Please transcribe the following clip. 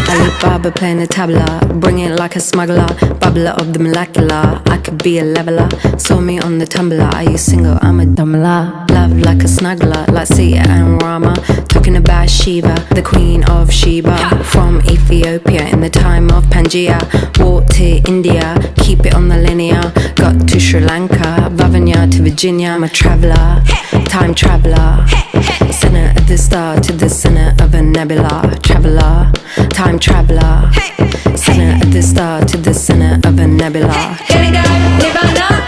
Alibaba playing the tabla, bring it like a smuggler, bubbler of the molecular. I could be a leveler, saw me on the tumbler. Are you single? I'm a dumbler. Love like a snuggler, like Sita and Rama. Talking about Shiva, the queen of Sheba. From Ethiopia in the time of Pangaea. Walked to India, keep it on the linear. Got to Sri Lanka, Vavanya to Virginia. I'm a traveller, time traveller. Center of the star to the center of a nebula. Traveller, time traveller. Center of the star to the center of a nebula. Can it go? Nirvana.